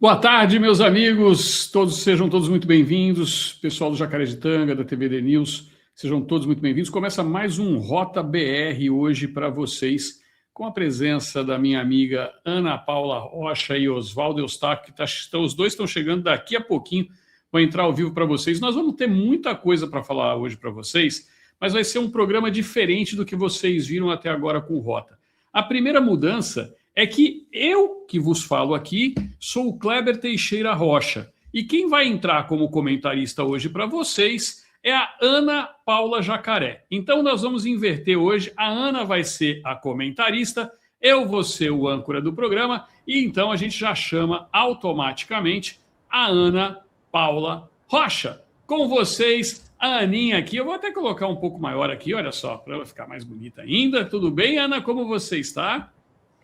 Boa tarde, meus amigos. Sejam todos muito bem-vindos. Pessoal do Jacaretanga, da TVD News, sejam todos muito bem-vindos. Começa mais um Rota BR hoje para vocês, com a presença da minha amiga Ana Paula Rocha e Oswaldo Eustáquio, os dois estão chegando daqui a pouquinho, vão entrar ao vivo para vocês. Nós vamos ter muita coisa para falar hoje para vocês, mas vai ser um programa diferente do que vocês viram até agora com o Rota. A primeira mudança é que eu que vos falo aqui sou o Kleber Teixeira Rocha. E quem vai entrar como comentarista hoje para vocês é a Ana Paula Jacaré. Então nós vamos inverter hoje. A Ana vai ser a comentarista, eu vou ser o âncora do programa, e então a gente já chama automaticamente a Ana Paula Rocha. Com vocês, a Aninha aqui. Eu vou até colocar um pouco maior aqui, olha só, para ela ficar mais bonita ainda. Tudo bem, Ana? Como você está?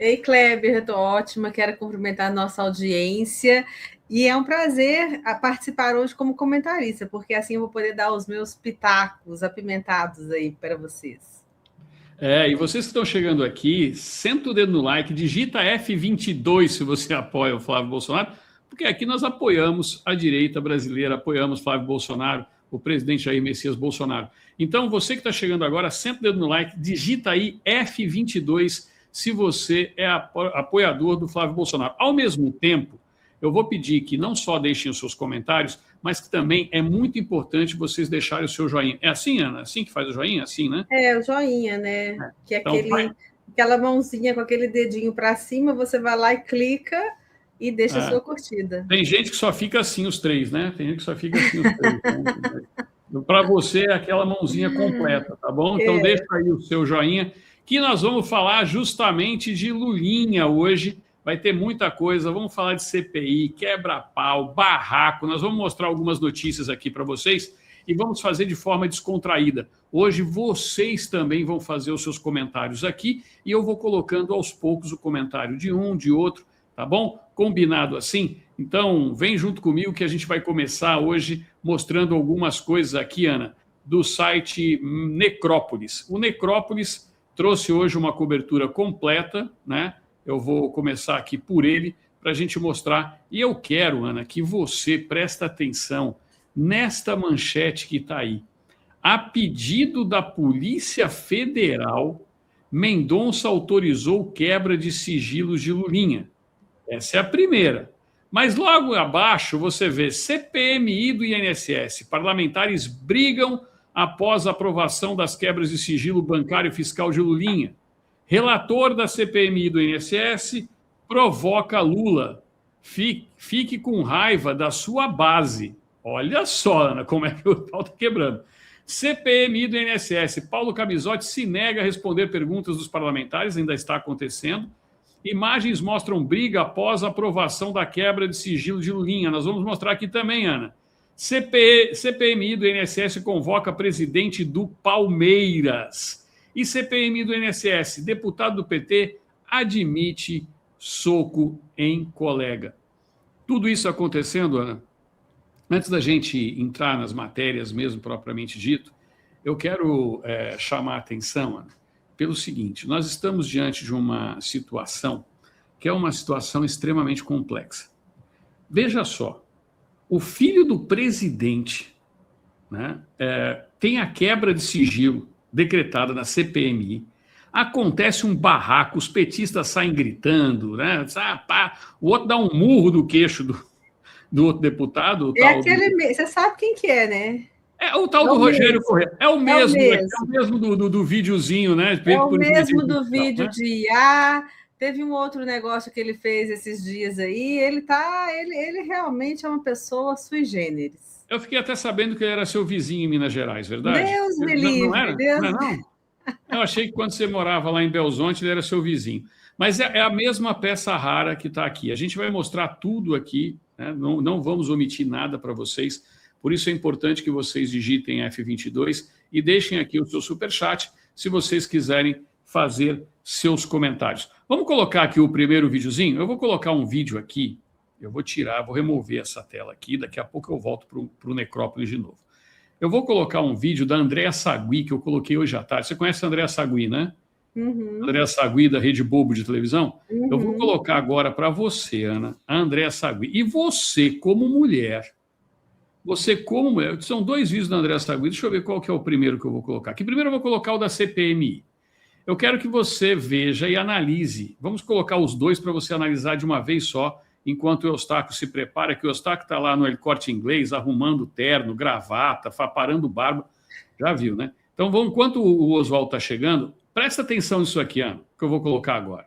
Ei, Kleber, eu estou ótima, quero cumprimentar a nossa audiência e é um prazer participar hoje como comentarista, porque assim eu vou poder dar os meus pitacos apimentados aí para vocês. E vocês que estão chegando aqui, senta o dedo no like, digita F22 se você apoia o Flávio Bolsonaro, porque aqui nós apoiamos a direita brasileira, apoiamos Flávio Bolsonaro, o presidente Jair Messias Bolsonaro. Então, você que está chegando agora, senta o dedo no like, digita aí F22 se você é apoiador do Flávio Bolsonaro. Ao mesmo tempo, eu vou pedir que não só deixem os seus comentários, mas que também é muito importante vocês deixarem o seu joinha. É assim, Ana? Assim que faz o joinha? Assim, né? É, o joinha, né? Que é então, aquela mãozinha com aquele dedinho para cima, você vai lá e clica e deixa a sua curtida. Tem gente que só fica assim os três, né? Tem gente que só fica assim os três. Né? Para você é aquela mãozinha completa, tá bom? Então deixa aí o seu joinha, que nós vamos falar justamente de Lulinha hoje. Vai ter muita coisa, vamos falar de CPI, quebra-pau, barraco. Nós vamos mostrar algumas notícias aqui para vocês e vamos fazer de forma descontraída. Hoje vocês também vão fazer os seus comentários aqui e eu vou colocando aos poucos o comentário de um, de outro, tá bom? Combinado assim? Então, vem junto comigo que a gente vai começar hoje mostrando algumas coisas aqui, Ana, do site Necrópolis. O Necrópolis trouxe hoje uma cobertura completa, né? Eu vou começar aqui por ele para a gente mostrar. E eu quero, Ana, que você preste atenção nesta manchete que está aí. A pedido da Polícia Federal, Mendonça autorizou quebra de sigilos de Lulinha. Essa é a primeira. Mas logo abaixo você vê CPMI do INSS. Parlamentares brigam após a aprovação das quebras de sigilo bancário e fiscal de Lulinha. Relator da CPMI do INSS provoca Lula. Fique com raiva da sua base. Olha só, Ana, como é que o pau está quebrando. CPMI do INSS. Paulo Camisotti se nega a responder perguntas dos parlamentares, ainda está acontecendo. Imagens mostram briga após a aprovação da quebra de sigilo de Lulinha. Nós vamos mostrar aqui também, Ana. CPMI do INSS convoca presidente do Palmeiras. E CPMI do INSS, deputado do PT, admite soco em colega. Tudo isso acontecendo, Ana. Antes da gente entrar nas matérias mesmo propriamente dito, eu quero chamar a atenção, Ana, pelo seguinte: nós estamos diante de uma situação que é uma situação extremamente complexa. Veja só, o filho do presidente, né, tem a quebra de sigilo decretada na CPMI, acontece um barraco, os petistas saem gritando, né, o outro dá um murro no queixo do outro deputado. Você sabe quem que é, né? É o tal do Rogério Corrêa. É o mesmo do videozinho, né? É o mesmo do vídeo, né? De teve um outro negócio que ele fez esses dias aí. Ele realmente é uma pessoa sui generis. Eu fiquei até sabendo que ele era seu vizinho em Minas Gerais, verdade? Deus me livre. Não era? Deus... Não? Eu achei que quando você morava lá em Belzonte, ele era seu vizinho. Mas é a mesma peça rara que está aqui. A gente vai mostrar tudo aqui, né? Não vamos omitir nada para vocês. Por isso é importante que vocês digitem F22 e deixem aqui o seu superchat se vocês quiserem fazer seus comentários. Vamos colocar aqui o primeiro videozinho? Eu vou colocar um vídeo aqui, eu vou remover essa tela aqui, daqui a pouco eu volto para o Necrópolis de novo. Eu vou colocar um vídeo da Andréa Sagui, que eu coloquei hoje à tarde. Você conhece a Andréa Sagui, né? Andréa Sagui, da Rede Bobo de televisão. Eu vou colocar agora para você, Ana, a Andréa Sagui. E você, como mulher, são 2 vídeos da Andréa Sagui, deixa eu ver qual que é o primeiro que eu vou colocar. Aqui primeiro eu vou colocar o da CPMI. Eu quero que você veja e analise. Vamos colocar os 2 para você analisar de uma vez só, enquanto o Eustáquio se prepara, que o Eustáquio está lá no El Corte Inglês, arrumando terno, gravata, parando barba. Já viu, né? Então, enquanto o Oswaldo está chegando, presta atenção nisso aqui, Ana, que eu vou colocar agora.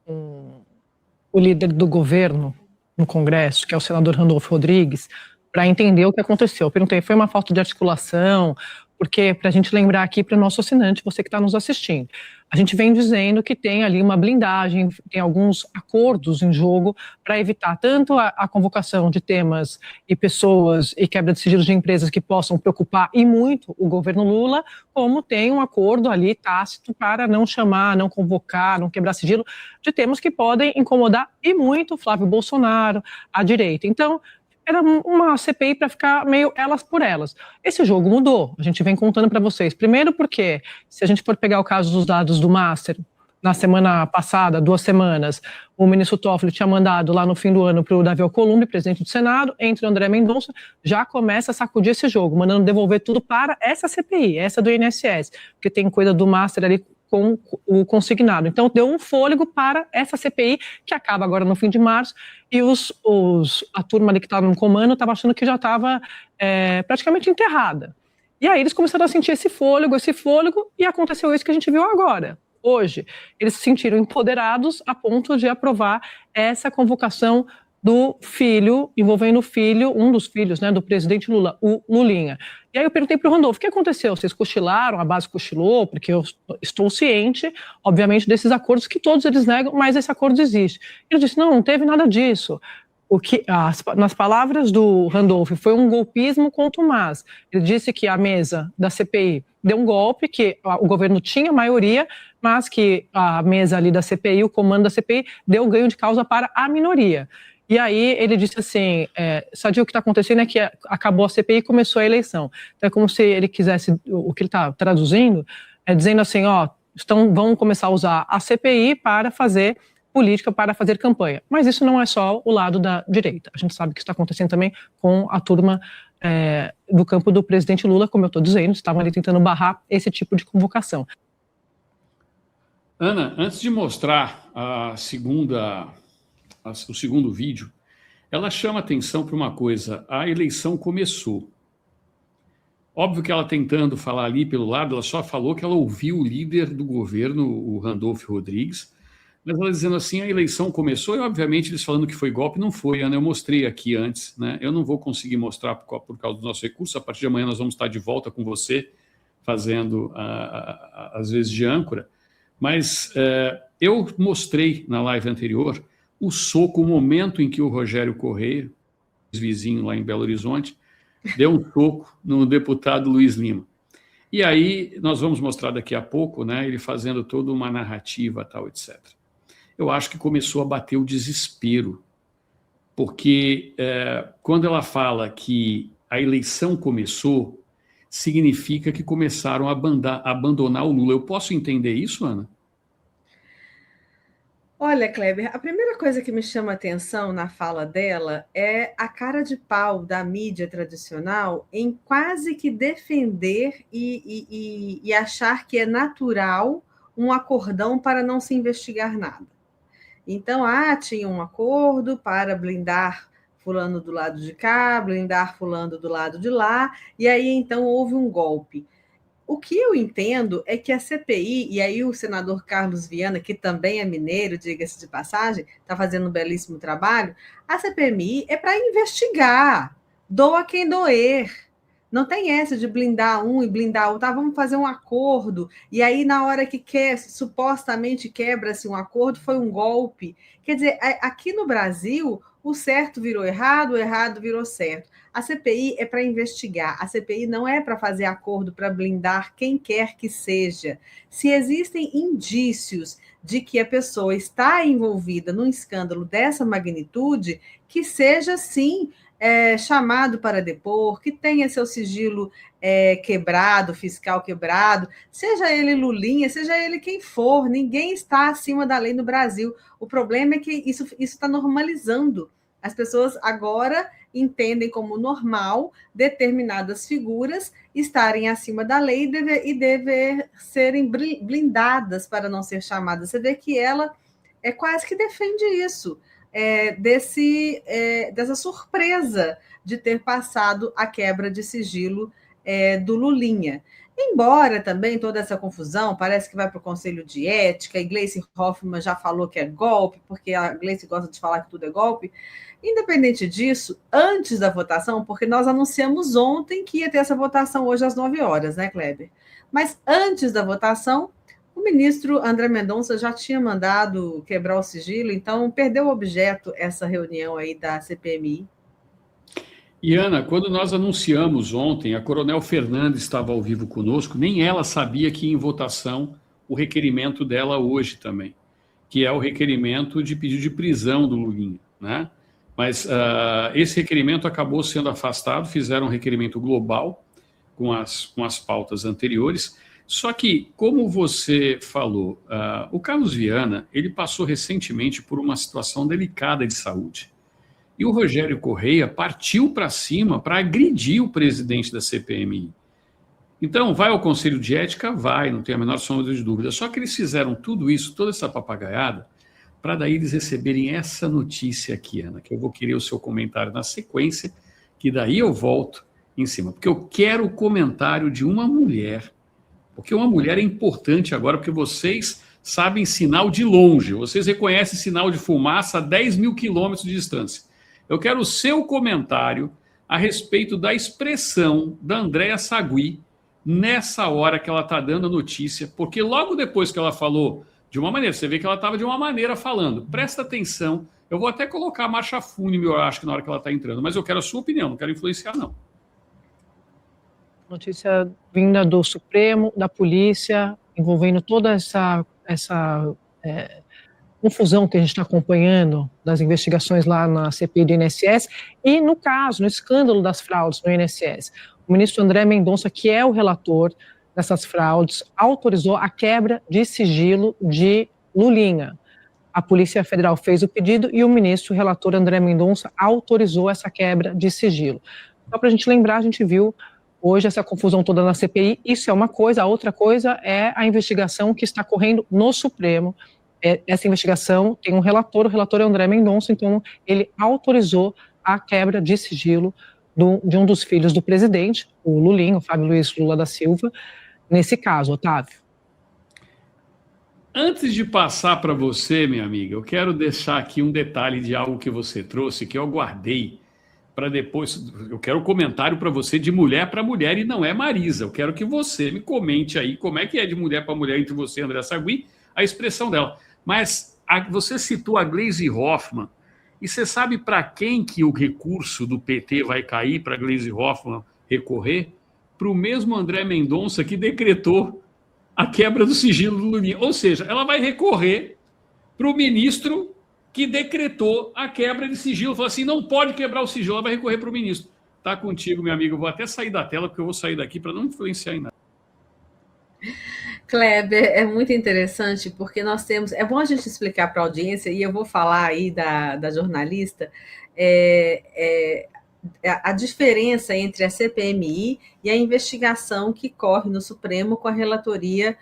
O líder do governo no Congresso, que é o senador Randolfo Rodrigues, para entender o que aconteceu. Eu perguntei, foi uma falta de articulação? Porque, para a gente lembrar aqui para o nosso assinante, você que está nos assistindo, a gente vem dizendo que tem ali uma blindagem, tem alguns acordos em jogo para evitar tanto a convocação de temas e pessoas e quebra de sigilo de empresas que possam preocupar e muito o governo Lula, como tem um acordo ali tácito para não chamar, não convocar, não quebrar sigilo de temas que podem incomodar e muito Flávio Bolsonaro, a direita. Então, era uma CPI para ficar meio elas por elas. Esse jogo mudou, a gente vem contando para vocês. Primeiro porque, se a gente for pegar o caso dos dados do Master, na semana passada, 2 semanas, o ministro Toffoli tinha mandado lá no fim do ano para o Davi Alcolumbre, presidente do Senado, entre o André Mendonça, já começa a sacudir esse jogo, mandando devolver tudo para essa CPI, essa do INSS, porque tem coisa do Master ali com o consignado. Então, deu um fôlego para essa CPI, que acaba agora no fim de março, e a turma ali que estava no comando estava achando que já estava praticamente enterrada. E aí eles começaram a sentir esse fôlego, e aconteceu isso que a gente viu agora. Hoje, eles se sentiram empoderados a ponto de aprovar essa convocação do filho, envolvendo o filho, um dos filhos, né, do presidente Lula, o Lulinha. E aí eu perguntei para o Randolfo, o que aconteceu? Vocês cochilaram, a base cochilou? Porque eu estou ciente, obviamente, desses acordos que todos eles negam, mas esse acordo existe. Ele disse, não teve nada disso. Nas palavras do Randolfo, foi um golpismo contumaz. Ele disse que a mesa da CPI deu um golpe, que o governo tinha maioria, mas que a mesa ali da CPI, o comando da CPI, deu ganho de causa para a minoria. E aí ele disse assim, Sadio, o que está acontecendo é que acabou a CPI e começou a eleição. Então é como se ele quisesse, o que ele está traduzindo, dizendo assim, vão começar a usar a CPI para fazer política, para fazer campanha. Mas isso não é só o lado da direita. A gente sabe que isso está acontecendo também com a turma do campo do presidente Lula, como eu estou dizendo, estavam ali tentando barrar esse tipo de convocação. Ana, antes de mostrar o segundo vídeo, ela chama atenção para uma coisa, a eleição começou. Óbvio que ela tentando falar ali pelo lado, ela só falou que ela ouviu o líder do governo, o Randolfo Rodrigues, mas ela dizendo assim, a eleição começou, e obviamente eles falando que foi golpe, não foi, Ana, eu mostrei aqui antes, né? Eu não vou conseguir mostrar por causa do nosso recurso, a partir de amanhã nós vamos estar de volta com você, fazendo às vezes de âncora, mas eu mostrei na live anterior o soco, o momento em que o Rogério Correia, vizinho lá em Belo Horizonte, deu um soco no deputado Luiz Lima. E aí nós vamos mostrar daqui a pouco, né, ele fazendo toda uma narrativa, tal, etc. Eu acho que começou a bater o desespero, porque quando ela fala que a eleição começou, significa que começaram a abandonar o Lula. Eu posso entender isso, Ana? Olha, Kleber, a primeira coisa que me chama a atenção na fala dela é a cara de pau da mídia tradicional em quase que defender e achar que é natural um acordão para não se investigar nada. Então, tinha um acordo para blindar fulano do lado de cá, blindar fulano do lado de lá, e aí então houve um golpe. O que eu entendo é que a CPI, e aí o senador Carlos Viana, que também é mineiro, diga-se de passagem, está fazendo um belíssimo trabalho, a CPMI é para investigar, doa quem doer. Não tem essa de blindar um e blindar outro, vamos fazer um acordo, e aí na hora que supostamente quebra-se um acordo, foi um golpe. Quer dizer, aqui no Brasil, o certo virou errado, o errado virou certo. A CPI é para investigar, a CPI não é para fazer acordo para blindar quem quer que seja. Se existem indícios de que a pessoa está envolvida num escândalo dessa magnitude, que seja, sim, chamado para depor, que tenha seu sigilo quebrado, fiscal quebrado, seja ele Lulinha, seja ele quem for, ninguém está acima da lei no Brasil. O problema é que isso está normalizando. As pessoas agora entendem como normal determinadas figuras estarem acima da lei e dever serem blindadas para não ser chamadas. Você vê que ela quase que defende isso, dessa surpresa de ter passado a quebra de sigilo do Lulinha. Embora também toda essa confusão, parece que vai para o Conselho de Ética, e Gleisi Hoffmann já falou que é golpe, porque a Gleisi gosta de falar que tudo é golpe. Independente disso, antes da votação, porque nós anunciamos ontem que ia ter essa votação hoje às 9 horas, né, Kleber? Mas antes da votação, o ministro André Mendonça já tinha mandado quebrar o sigilo, então perdeu o objeto essa reunião aí da CPMI. E, Ana, quando nós anunciamos ontem, a Coronel Fernandes estava ao vivo conosco, nem ela sabia que ia em votação o requerimento dela hoje também, que é o requerimento de pedido de prisão do Lulinha, né? Mas esse requerimento acabou sendo afastado, fizeram um requerimento global com as pautas anteriores. Só que, como você falou, o Carlos Viana, ele passou recentemente por uma situação delicada de saúde. E o Rogério Correia partiu para cima para agredir o presidente da CPMI. Então, vai ao Conselho de Ética? Vai, não tem a menor sombra de dúvida. Só que eles fizeram tudo isso, toda essa papagaiada, para daí eles receberem essa notícia aqui, Ana, que eu vou querer o seu comentário na sequência, que daí eu volto em cima. Porque eu quero o comentário de uma mulher, porque uma mulher é importante agora, porque vocês sabem sinal de longe, vocês reconhecem sinal de fumaça a 10 mil quilômetros de distância. Eu quero o seu comentário a respeito da expressão da Andréa Sagui nessa hora que ela está dando a notícia, porque logo depois que ela falou de uma maneira, você vê que ela estava de uma maneira falando. Presta atenção, eu vou até colocar a marcha fúnebre, eu acho que na hora que ela está entrando, mas eu quero a sua opinião, não quero influenciar, não. Notícia vinda do Supremo, da polícia, envolvendo toda essa confusão que a gente está acompanhando das investigações lá na CPI do INSS e, no caso, no escândalo das fraudes no INSS. O ministro André Mendonça, que é o relator dessas fraudes, autorizou a quebra de sigilo de Lulinha. A Polícia Federal fez o pedido e o ministro relator André Mendonça autorizou essa quebra de sigilo. Só para a gente lembrar, a gente viu hoje essa confusão toda na CPI, isso é uma coisa, a outra coisa é a investigação que está correndo no Supremo. Essa investigação tem um relator, o relator é André Mendonça, então ele autorizou a quebra de sigilo de um dos filhos do presidente, o Lulinha, o Fábio Luiz Lula da Silva, nesse caso, Otávio. Antes de passar para você, minha amiga, eu quero deixar aqui um detalhe de algo que você trouxe, que eu guardei para depois. Eu quero um comentário para você de mulher para mulher e não é Marisa. Eu quero que você me comente aí como é que é de mulher para mulher entre você e André Sagui, a expressão dela. Mas você citou a Gleisi Hoffmann, e você sabe para quem que o recurso do PT vai cair para a Gleisi Hoffmann recorrer? Para o mesmo André Mendonça que decretou a quebra do sigilo do Lulinha. Ou seja, ela vai recorrer para o ministro que decretou a quebra de sigilo. Falou assim, não pode quebrar o sigilo, ela vai recorrer para o ministro. Tá contigo, meu amigo. Eu vou até sair da tela, porque eu vou sair daqui para não influenciar em nada. Kleber, é muito interessante, porque nós temos... É bom a gente explicar para a audiência, e eu vou falar aí da jornalista, a diferença entre a CPMI e a investigação que corre no Supremo com a relatoria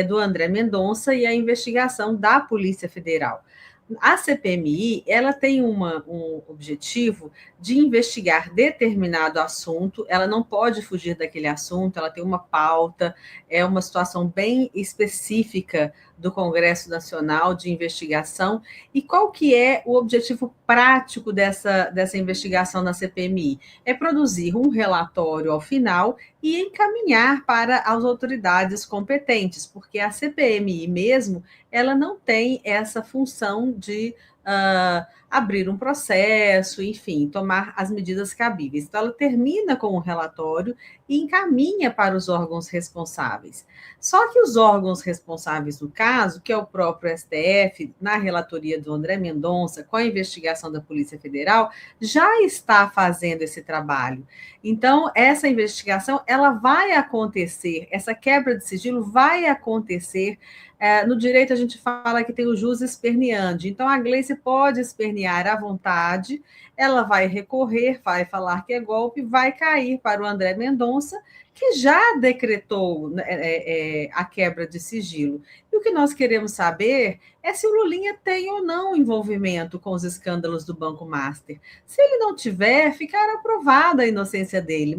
do André Mendonça e a investigação da Polícia Federal. A CPMI, ela tem um objetivo de investigar determinado assunto, ela não pode fugir daquele assunto, ela tem uma pauta, é uma situação bem específica do Congresso Nacional de investigação. E qual que é o objetivo prático dessa investigação na CPMI? É produzir um relatório ao final e encaminhar para as autoridades competentes, porque a CPMI mesmo, ela não tem essa função de abrir um processo, enfim, tomar as medidas cabíveis. Então, ela termina com o relatório e encaminha para os órgãos responsáveis. Só que os órgãos responsáveis do caso, que é o próprio STF, na relatoria do André Mendonça, com a investigação da Polícia Federal, já está fazendo esse trabalho. Então, essa investigação, ela vai acontecer, essa quebra de sigilo vai acontecer. No direito, a gente fala que tem o jus esperneandi. Então, a Gleice pode espernear à vontade, ela vai recorrer, vai falar que é golpe, vai cair para o André Mendonça, que já decretou a quebra de sigilo. E o que nós queremos saber é se o Lulinha tem ou não envolvimento com os escândalos do Banco Master. Se ele não tiver, ficará provada a inocência dele.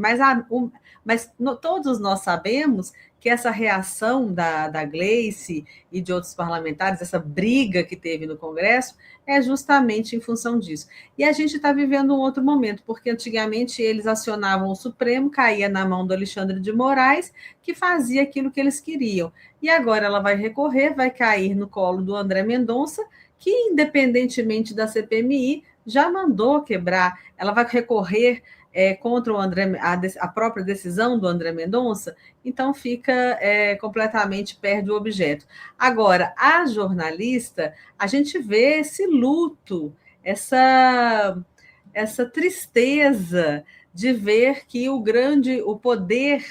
Mas todos nós sabemos que essa reação da Gleice e de outros parlamentares, essa briga que teve no Congresso, é justamente em função disso. E a gente está vivendo um outro momento, porque antigamente eles acionavam o Supremo, caía na mão do Alexandre de Moraes, que fazia aquilo que eles queriam. E agora ela vai recorrer, vai cair no colo do André Mendonça, que, independentemente da CPMI, já mandou quebrar. Ela vai recorrer contra o André, a própria decisão do André Mendonça, então fica completamente, perde o objeto. Agora, a jornalista, a gente vê esse luto, essa tristeza de ver que o poder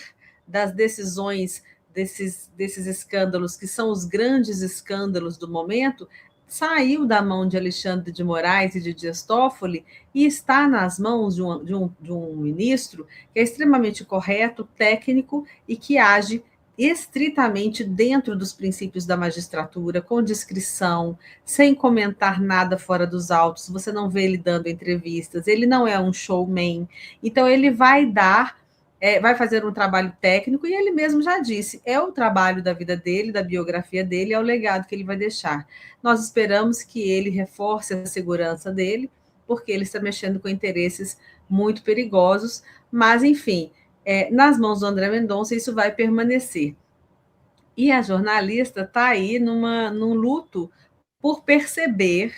das decisões desses escândalos, que são os grandes escândalos do momento, saiu da mão de Alexandre de Moraes e de Dias Toffoli e está nas mãos de um ministro que é extremamente correto, técnico e que age estritamente dentro dos princípios da magistratura, com discrição, sem comentar nada fora dos autos. Você não vê ele dando entrevistas, ele não é um showman. Então, ele vai vai fazer um trabalho técnico, e ele mesmo já disse, é o trabalho da vida dele, da biografia dele, é o legado que ele vai deixar. Nós esperamos que ele reforce a segurança dele, porque ele está mexendo com interesses muito perigosos, mas, enfim, nas mãos do André Mendonça, isso vai permanecer. E a jornalista está aí num luto por perceber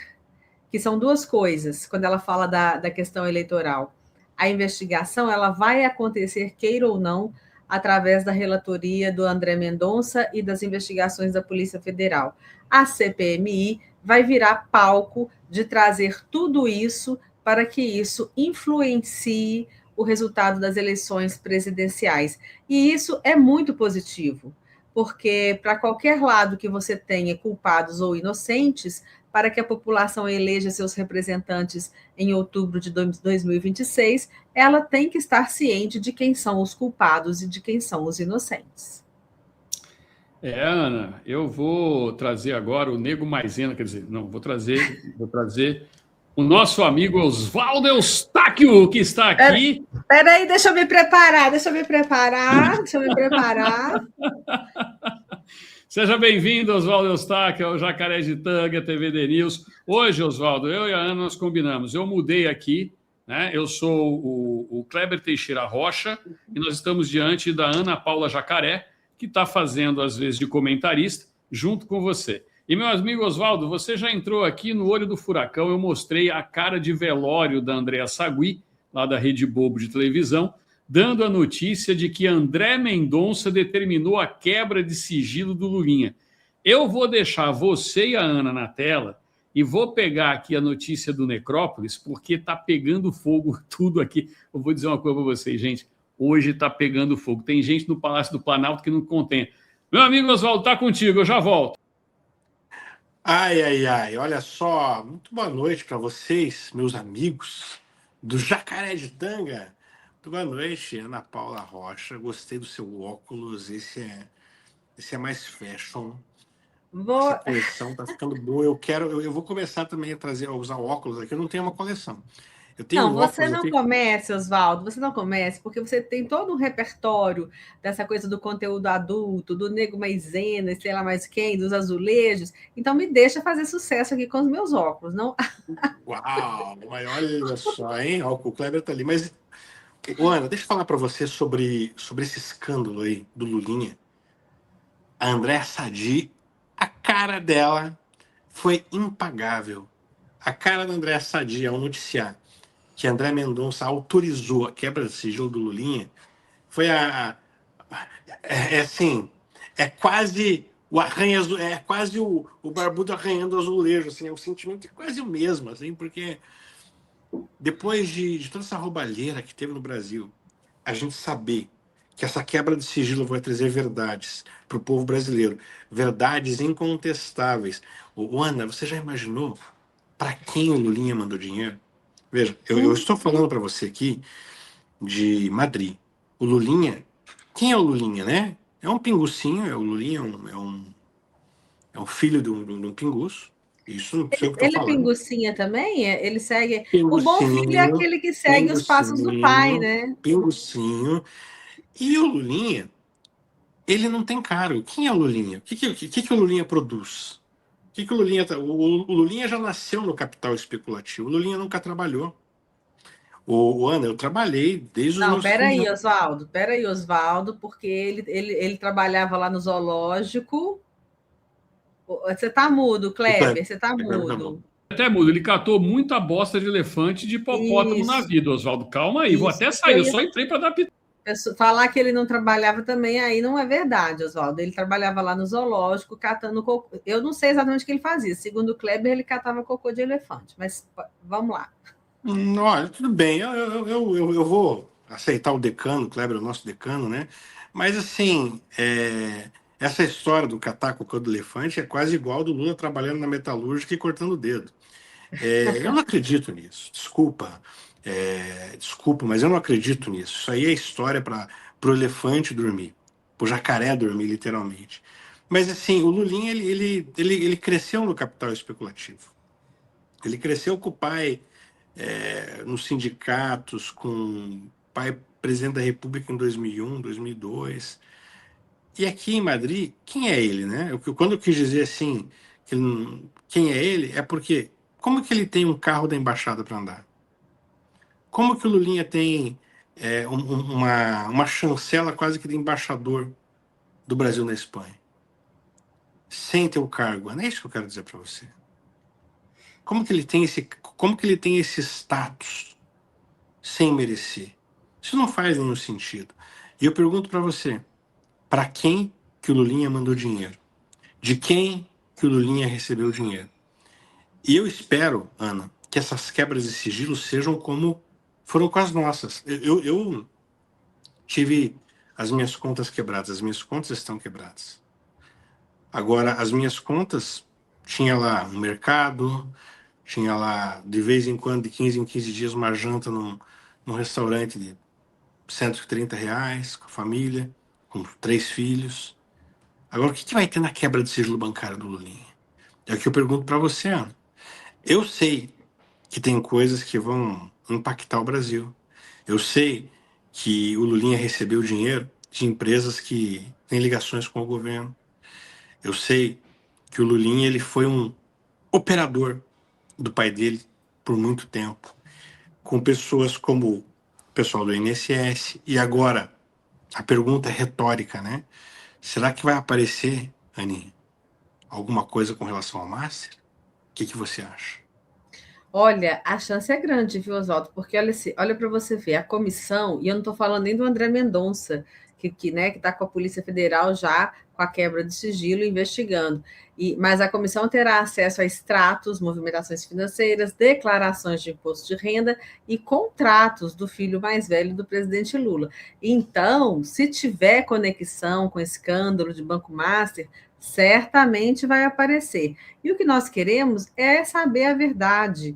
que são duas coisas, quando ela fala da questão eleitoral. A investigação ela vai acontecer, queira ou não, através da relatoria do André Mendonça e das investigações da Polícia Federal. A CPMI vai virar palco de trazer tudo isso para que isso influencie o resultado das eleições presidenciais. E isso é muito positivo, porque para qualquer lado que você tenha culpados ou inocentes, para que a população eleja seus representantes em outubro de 2026, ela tem que estar ciente de quem são os culpados e de quem são os inocentes. Ana, eu vou trazer agora o Nego Maisena, quer dizer, não, vou trazer o nosso amigo Oswaldo Eustáquio, que está aqui. Espera aí, deixa eu me preparar. Seja bem-vindo, Oswaldo Eustáquio, ao Jacareditanga, TVD News. Hoje, Oswaldo, eu e a Ana nós combinamos. Eu mudei aqui, né? Eu sou o Kleber Teixeira Rocha e nós estamos diante da Ana Paula Jacaré, que está fazendo, às vezes, de comentarista, junto com você. E, meu amigo Oswaldo, você já entrou aqui no olho do furacão. Eu mostrei a cara de velório da Andréa Sagui, lá da Rede Bobo de televisão, dando a notícia de que André Mendonça determinou a quebra de sigilo do Lulinha. Eu vou deixar você e a Ana na tela e vou pegar aqui a notícia do Necrópolis, porque está pegando fogo tudo aqui. Eu vou dizer uma coisa para vocês, gente. Hoje está pegando fogo. Tem gente no Palácio do Planalto que não contém. Meu amigo Oswaldo, está contigo, eu já volto. Ai, olha só. Muito boa noite para vocês, meus amigos do Jacareditanga. Boa noite, Ana Paula Rocha. Gostei do seu óculos. Esse é mais fashion. Essa coleção tá ficando boa. Eu vou começar também a usar óculos aqui. Eu não tenho uma coleção. Você não comece, Oswaldo, você não comece, porque você tem todo um repertório dessa coisa do conteúdo adulto, do Nego Maisena, sei lá mais quem, dos azulejos. Então me deixa fazer sucesso aqui com os meus óculos, não? Uau, mas olha só, hein? O Kleber tá ali. Mas, Ana, deixa eu falar para você sobre esse escândalo aí do Lulinha. A Andréa Sadi, a cara dela foi impagável. A cara da Andréa Sadia ao noticiar que André Mendonça autorizou a quebra de sigilo do Lulinha foi assim, é quase o arranha, é quase o barbudo arranhando o azulejo, assim, o sentimento é quase o mesmo, assim, porque depois de toda essa roubalheira que teve no Brasil, a gente saber que essa quebra de sigilo vai trazer verdades para o povo brasileiro, verdades incontestáveis. Ana, você já imaginou para quem o Lulinha mandou dinheiro? Veja, eu estou falando para você aqui de Madrid. O Lulinha, quem é o Lulinha, né? É um pingucinho, o Lulinha é um filho de um pinguço. Isso não sei o que estou Ele é falando. pingucinha também? Ele segue. O bom filho é Pingucinho, aquele que segue os passos do pai, pingucinho, né? pingucinho. E o Lulinha, ele não tem cara. Quem é o Lulinha? O que o Lulinha produz? O Lulinha. O Lulinha já nasceu no capital especulativo. O Lulinha nunca trabalhou. Ana, eu trabalhei desde os Não, meus 15 anos. Peraí, Oswaldo, porque ele trabalhava lá no zoológico. Você tá mudo, Kleber, você tá mudo. Até mudo, ele catou muita bosta de elefante e de hipopótamo na Isso, vida, Oswaldo. Calma aí, vou isso. até sair, eu só entrei para dar pitaco. Falar que ele não trabalhava também aí não é verdade, Oswaldo. Ele trabalhava lá no zoológico catando cocô. Eu não sei exatamente o que ele fazia. Segundo o Kleber, ele catava cocô de elefante. Mas vamos lá. Olha, tudo bem, eu vou aceitar o decano, o Kleber é o nosso decano, né? Mas, assim, essa história do catar cocô do elefante é quase igual do Lula trabalhando na metalúrgica e cortando o dedo. Eu não acredito nisso, desculpa. Desculpa, mas eu não acredito nisso. Isso aí é história para o elefante dormir, para o jacaré dormir, literalmente. Mas, assim, o Lulinha, ele cresceu no capital especulativo. Ele cresceu com o pai nos sindicatos, com o pai presidente da República em 2001, 2002. E aqui em Madrid, quem é ele, né? Quando eu quis dizer assim, quem é ele, é porque como que ele tem um carro da embaixada para andar? Como que o Lulinha tem uma chancela quase que de embaixador do Brasil na Espanha? Sem ter o cargo. Não é isso que eu quero dizer para você. Como que ele tem esse status sem merecer? Isso não faz nenhum sentido. E eu pergunto para você, para quem que o Lulinha mandou dinheiro? De quem que o Lulinha recebeu dinheiro? E eu espero, Ana, que essas quebras de sigilo sejam como foram com as nossas. Eu tive as minhas contas quebradas, as minhas contas estão quebradas. Agora, as minhas contas, tinha lá um mercado, tinha lá, de vez em quando, de 15 em 15 dias, uma janta num restaurante de R$ 130, com a família, com 3 filhos. Agora, o que vai ter na quebra de sigilo bancário do Lulinha? É o que eu pergunto para você, Ana. Eu sei que tem coisas que vão impactar o Brasil. Eu sei que o Lulinha recebeu dinheiro de empresas que têm ligações com o governo. Eu sei que o Lulinha ele foi um operador do pai dele por muito tempo, com pessoas como o pessoal do INSS. E agora, a pergunta é retórica, né? Será que vai aparecer, Aninha, alguma coisa com relação ao Master? O que você acha? Olha, a chance é grande, viu, Oswaldo? Porque olha para você ver, a comissão, e eu não estou falando nem do André Mendonça, que está com a Polícia Federal já com a quebra de sigilo investigando. Mas a comissão terá acesso a extratos, movimentações financeiras, declarações de imposto de renda e contratos do filho mais velho do presidente Lula. Então, se tiver conexão com escândalo de Banco Master, certamente vai aparecer. E o que nós queremos é saber a verdade,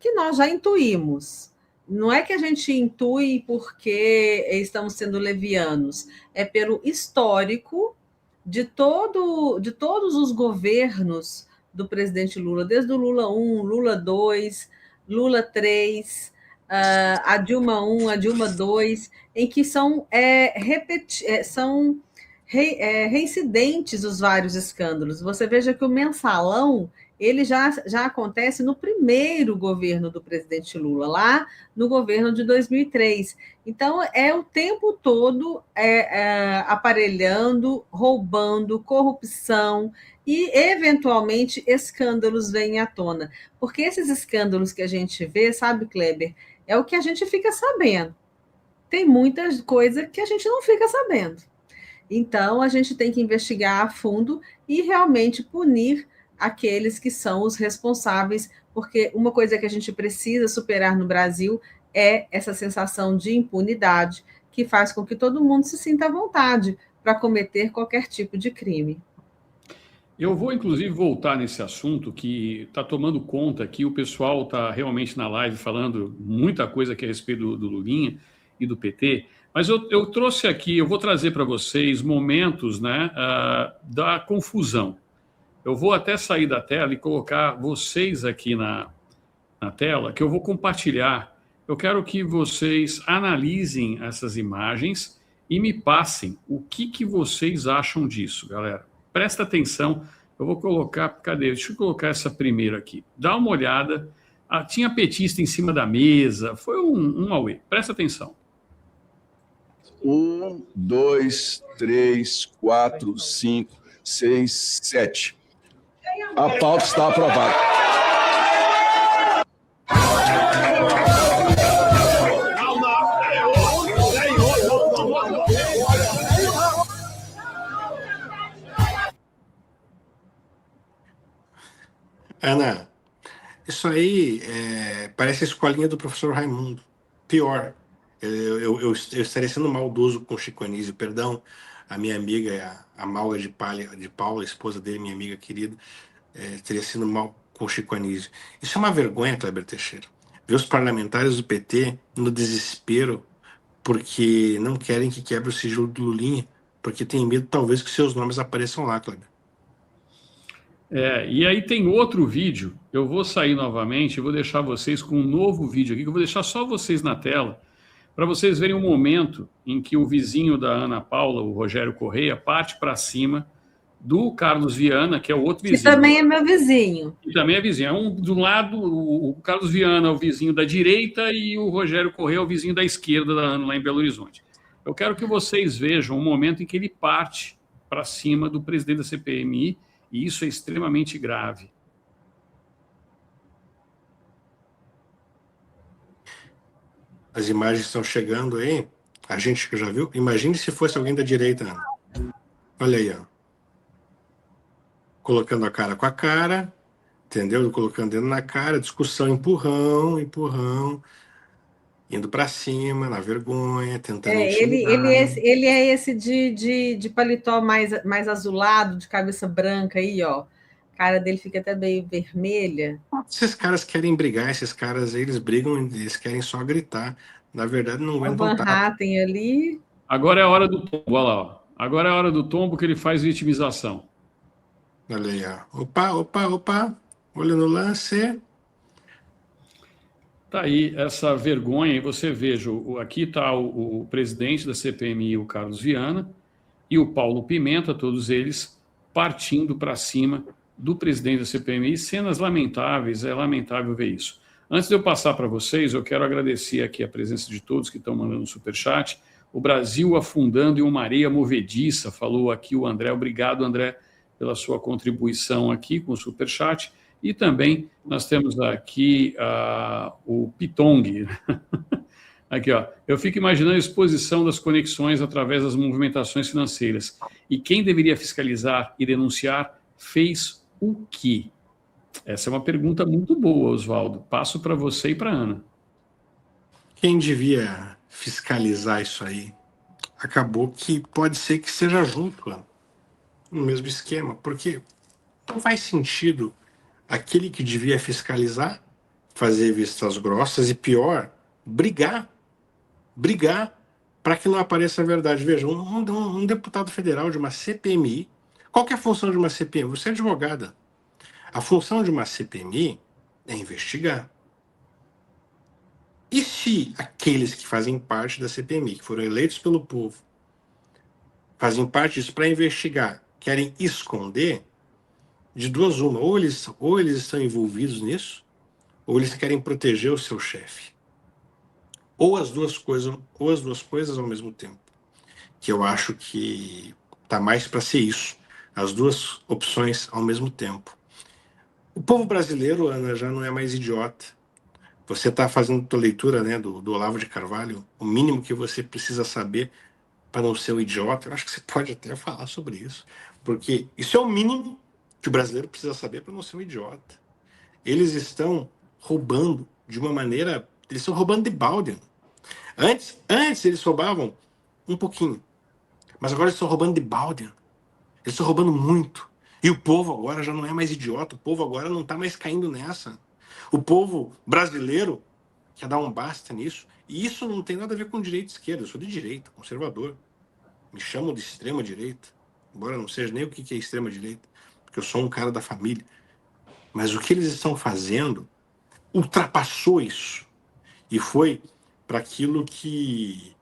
que nós já intuímos. Não é que a gente intui porque estamos sendo levianos, é pelo histórico de todos os governos do presidente Lula, desde o Lula 1, Lula 2, Lula 3, a Dilma 1, a Dilma 2, em que são reincidentes os vários escândalos. Você veja que o mensalão ele já acontece no primeiro governo do presidente Lula, lá no governo de 2003. Então, é o tempo todo aparelhando, roubando, corrupção e, eventualmente, escândalos vêm à tona. Porque esses escândalos que a gente vê, sabe, Kleber, é o que a gente fica sabendo. Tem muita coisa que a gente não fica sabendo. Então, a gente tem que investigar a fundo e realmente punir aqueles que são os responsáveis, porque uma coisa que a gente precisa superar no Brasil é essa sensação de impunidade, que faz com que todo mundo se sinta à vontade para cometer qualquer tipo de crime. Eu vou, inclusive, voltar nesse assunto que está tomando conta aqui, o pessoal está realmente na live falando muita coisa aqui a respeito do Lulinha e do PT, mas eu trouxe aqui, eu vou trazer para vocês momentos, né, da confusão. Eu vou até sair da tela e colocar vocês aqui na tela, que eu vou compartilhar. Eu quero que vocês analisem essas imagens e me passem o que vocês acham disso, galera. Presta atenção, eu vou colocar, cadê? Deixa eu colocar essa primeira aqui. Dá uma olhada. Tinha petista em cima da mesa, foi um auê. Presta atenção. 1, 2, 3, 4, 5, 6, 7. A pauta está aprovada. Ana, isso aí parece a escolinha do professor Raimundo. Pior, eu estaria sendo maldoso com o Chico Anísio, perdão, a minha amiga, a Maura de Paula, a esposa dele, minha amiga querida, teria sido mal com o Chico Anísio. Isso é uma vergonha, Kleber Teixeira. Ver os parlamentares do PT no desespero porque não querem que quebre o sigilo do Lulinha, porque tem medo, talvez, que seus nomes apareçam lá, Kleber. E aí tem outro vídeo, eu vou sair novamente, vou deixar vocês com um novo vídeo aqui, que eu vou deixar só vocês na tela, para vocês verem um momento em que o vizinho da Ana Paula, o Rogério Correia, parte para cima do Carlos Viana, que é o outro vizinho. Que também é meu vizinho. Que também é vizinho. Do lado, o Carlos Viana é o vizinho da direita e o Rogério Correia é o vizinho da esquerda da Ana, lá em Belo Horizonte. Eu quero que vocês vejam o momento em que ele parte para cima do presidente da CPMI, e isso é extremamente grave. As imagens estão chegando aí. A gente que já viu. Imagine se fosse alguém da direita, Ana. Olha aí, ó. Colocando a cara com a cara, entendeu? Colocando dedo na cara, discussão, empurrão, indo para cima, na vergonha, tentando intimidar. Ele é esse de paletó mais azulado, de cabeça branca aí, ó. A cara dele fica até meio vermelha. Esses caras querem brigar, esses caras aí, eles brigam, eles querem só gritar. Na verdade, não aguentam Van Hatten ali. Agora é a hora do tombo, olha lá, ó. Agora é a hora do tombo que ele faz vitimização. Olha aí, ó. Opa. Olho no lance. Tá aí essa vergonha, e você veja, aqui está o presidente da CPMI, o Carlos Viana, e o Paulo Pimenta, todos eles partindo para cima do presidente da CPMI, cenas lamentáveis, é lamentável ver isso. Antes de eu passar para vocês, eu quero agradecer aqui a presença de todos que estão mandando superchat. O Brasil afundando em uma areia movediça, falou aqui o André. Obrigado, André, pela sua contribuição aqui com o superchat. E também nós temos aqui o Pitong. Aqui, ó. Eu fico imaginando a exposição das conexões através das movimentações financeiras. E quem deveria fiscalizar e denunciar fez o quê? Essa é uma pergunta muito boa, Oswaldo. Passo para você e para a Ana. Quem devia fiscalizar isso aí? Acabou que pode ser que seja junto, no mesmo esquema, porque não faz sentido aquele que devia fiscalizar fazer vistas grossas e, pior, brigar para que não apareça a verdade. Veja, um deputado federal de uma CPMI, qual que é a função de uma CPMI? Você é advogada. A função de uma CPMI é investigar. E se aqueles que fazem parte da CPMI, que foram eleitos pelo povo, fazem parte disso para investigar, querem esconder, de duas uma, ou eles estão envolvidos nisso, ou eles querem proteger o seu chefe. Ou as duas coisas ao mesmo tempo. Que eu acho que tá mais para ser isso. As duas opções ao mesmo tempo. O povo brasileiro, Ana, já não é mais idiota. Você está fazendo tua leitura, né, do Olavo de Carvalho. O mínimo que você precisa saber para não ser um idiota, eu acho que você pode até falar sobre isso. Porque isso é o mínimo que o brasileiro precisa saber para não ser um idiota. Eles estão roubando de uma maneira... Eles estão roubando de balde. Antes eles roubavam um pouquinho. Mas agora eles estão roubando de balde. Eles estão roubando muito. E o povo agora já não é mais idiota. O povo agora não está mais caindo nessa. O povo brasileiro quer dar um basta nisso. E isso não tem nada a ver com direita e esquerda. Eu sou de direita, conservador. Me chamam de extrema direita. Embora não seja nem o que é extrema direita. Porque eu sou um cara da família. Mas o que eles estão fazendo ultrapassou isso. E foi para aquilo que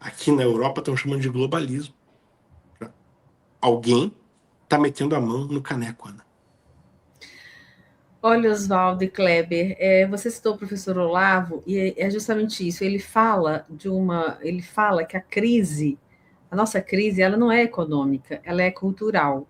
aqui na Europa estão chamando de globalismo. Alguém está metendo a mão no caneco, Ana. Olha, Oswaldo e Kleber, você citou o professor Olavo, e é justamente isso. Ele fala que a nossa crise, ela não é econômica, ela é cultural.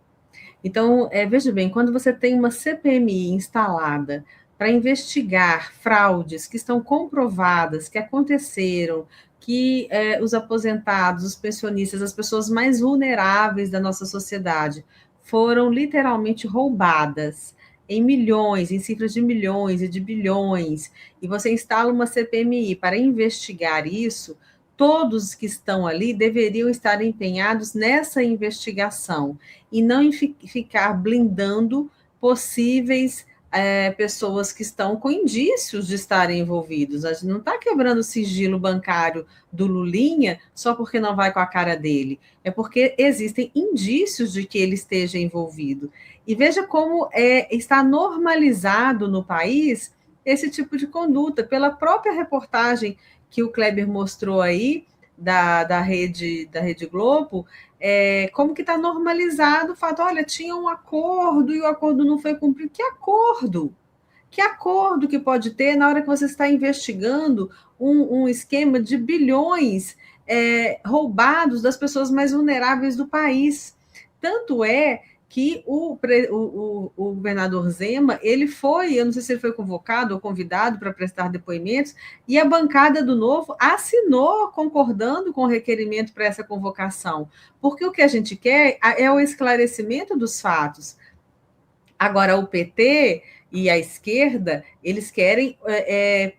Então, veja bem, quando você tem uma CPMI instalada para investigar fraudes que estão comprovadas, que aconteceram, que os aposentados, os pensionistas, as pessoas mais vulneráveis da nossa sociedade foram literalmente roubadas em milhões, em cifras de milhões e de bilhões, e você instala uma CPMI para investigar isso, todos que estão ali deveriam estar empenhados nessa investigação e não em ficar blindando possíveis pessoas que estão com indícios de estarem envolvidos. A gente não está quebrando o sigilo bancário do Lulinha só porque não vai com a cara dele. É porque existem indícios de que ele esteja envolvido. E veja como está normalizado no país esse tipo de conduta. Pela própria reportagem que o Kleber mostrou aí, da Rede Globo, como que está normalizado o fato, olha, tinha um acordo e o acordo não foi cumprido. Que acordo? Que acordo que pode ter na hora que você está investigando um esquema de bilhões roubados das pessoas mais vulneráveis do país? Tanto é que o governador Zema, ele foi, eu não sei se ele foi convocado ou convidado para prestar depoimentos, e a bancada do Novo assinou concordando com o requerimento para essa convocação, porque o que a gente quer é o esclarecimento dos fatos. Agora, o PT e a esquerda, eles querem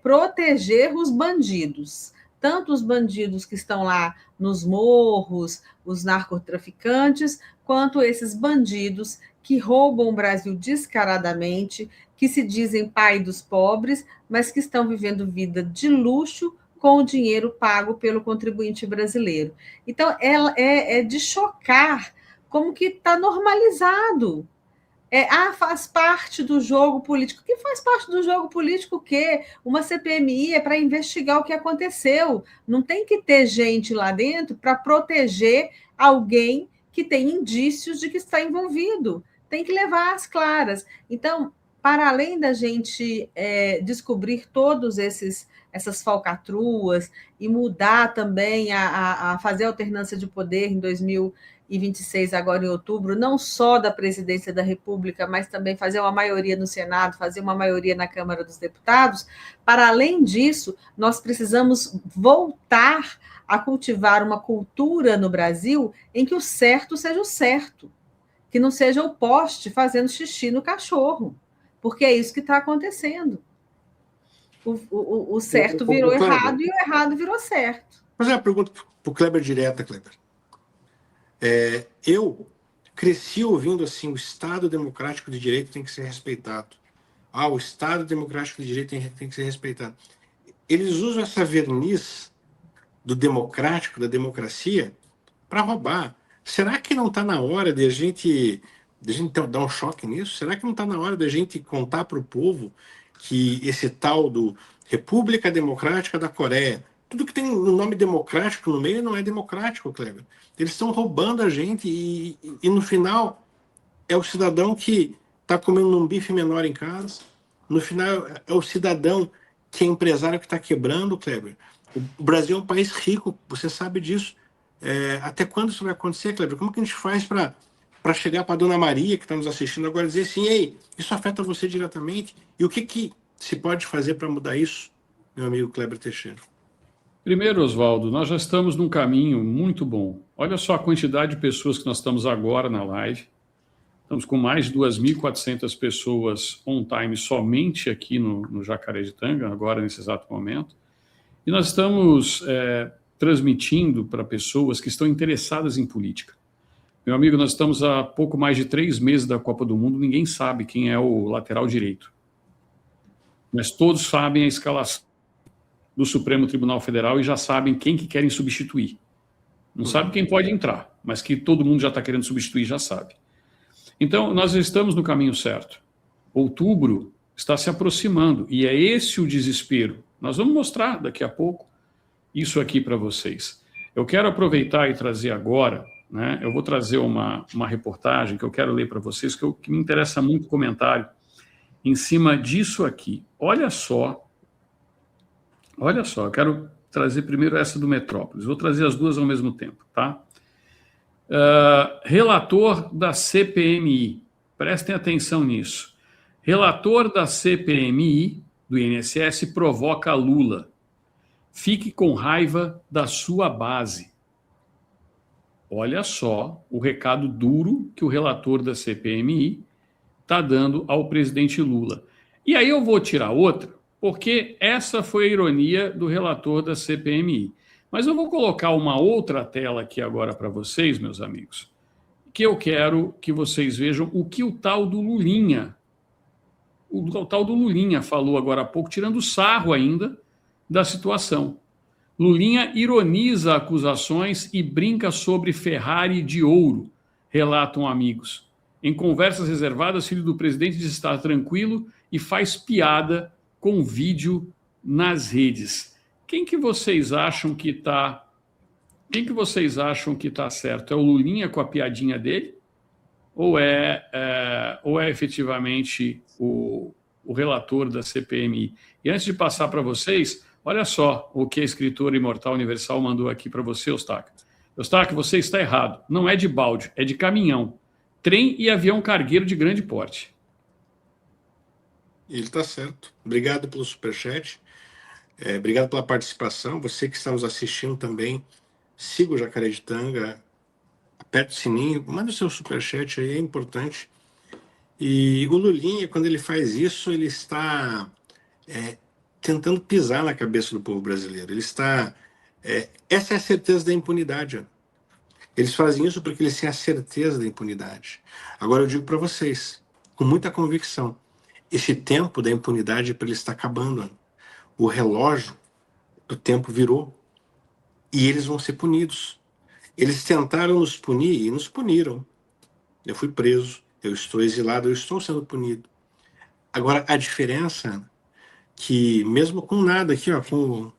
proteger os bandidos, tanto os bandidos que estão lá nos morros, os narcotraficantes, quanto esses bandidos que roubam o Brasil descaradamente, que se dizem pai dos pobres, mas que estão vivendo vida de luxo com o dinheiro pago pelo contribuinte brasileiro. Então, é de chocar como que está normalizado. Faz parte do jogo político. Que faz parte do jogo político o quê? Uma CPMI é para investigar o que aconteceu. Não tem que ter gente lá dentro para proteger alguém que tem indícios de que está envolvido. Tem que levar às claras. Então, para além da gente descobrir todos essas falcatruas e mudar também a fazer alternância de poder em 2026, agora em outubro, não só da presidência da República, mas também fazer uma maioria no Senado, fazer uma maioria na Câmara dos Deputados. Para além disso, nós precisamos voltar a cultivar uma cultura no Brasil em que o certo seja o certo, que não seja o poste fazendo xixi no cachorro, porque é isso que está acontecendo. O certo virou errado e o errado virou certo. Mas é uma pergunta para o Kleber direta, Kleber. Eu cresci ouvindo assim, o Estado Democrático de Direito tem que ser respeitado. O Estado Democrático de Direito tem que ser respeitado. Eles usam essa verniz do democrático, da democracia, para roubar. Será que não está na hora de a gente dar um choque nisso? Será que não está na hora de a gente contar para o povo que esse tal do República Democrática da Coreia, tudo que tem um nome democrático no meio não é democrático, Kleber. Eles estão roubando a gente e no final é o cidadão que está comendo um bife menor em casa. No final, é o cidadão que é empresário que está quebrando, Kleber. O Brasil é um país rico, você sabe disso. Até quando isso vai acontecer, Kleber? Como que a gente faz para chegar para a dona Maria, que está nos assistindo agora, e dizer assim, ei, isso afeta você diretamente? E o que se pode fazer para mudar isso, meu amigo Kleber Teixeira? Primeiro, Oswaldo, nós já estamos num caminho muito bom. Olha só a quantidade de pessoas que nós estamos agora na live. Estamos com mais de 2.400 pessoas on-time somente aqui no Jacareditanga, agora nesse exato momento. E nós estamos transmitindo para pessoas que estão interessadas em política. Meu amigo, nós estamos há pouco mais de 3 meses da Copa do Mundo, ninguém sabe quem é o lateral direito. Mas todos sabem a escalação do Supremo Tribunal Federal e já sabem quem que querem substituir. Não sabe quem pode entrar, mas que todo mundo já está querendo substituir, já sabe. Então, nós estamos no caminho certo. Outubro está se aproximando e é esse o desespero. Nós vamos mostrar daqui a pouco isso aqui para vocês. Eu quero aproveitar e trazer agora, né, eu vou trazer uma reportagem que eu quero ler para vocês, que me interessa muito o comentário em cima disso aqui. Olha só, eu quero trazer primeiro essa do Metrópolis, vou trazer as duas ao mesmo tempo, tá? Relator da CPMI, prestem atenção nisso. Relator da CPMI do INSS provoca Lula. Fique com raiva da sua base. Olha só o recado duro que o relator da CPMI está dando ao presidente Lula. E aí eu vou tirar outra, porque essa foi a ironia do relator da CPMI. Mas eu vou colocar uma outra tela aqui agora para vocês, meus amigos, que eu quero que vocês vejam o que o tal do Lulinha falou agora há pouco, tirando sarro ainda da situação. Lulinha ironiza acusações e brinca sobre Ferrari de ouro, relatam amigos. Em conversas reservadas, filho do presidente diz estar tranquilo e faz piada com vídeo nas redes. Quem que vocês acham que está certo? É o Lulinha com a piadinha dele? Ou é efetivamente o relator da CPMI? E antes de passar para vocês, olha só o que a escritora imortal universal mandou aqui para você, Eustáquio. Eustáquio, você está errado. Não é de balde, é de caminhão. Trem e avião cargueiro de grande porte. Ele está certo. Obrigado pelo superchat. Obrigado pela participação. Você que está nos assistindo também, siga o Jacareditanga, aperte o sininho, manda o seu superchat aí, é importante. E o Lulinha, quando ele faz isso, ele está tentando pisar na cabeça do povo brasileiro. Ele está... essa é a certeza da impunidade. Ó. Eles fazem isso porque eles têm a certeza da impunidade. Agora eu digo para vocês, com muita convicção, esse tempo da impunidade para ele está acabando. Ó. O relógio do tempo virou e eles vão ser punidos. Eles tentaram nos punir e nos puniram. Eu fui preso, eu estou exilado, eu estou sendo punido. Agora, a diferença é que, mesmo com nada aqui, ó, com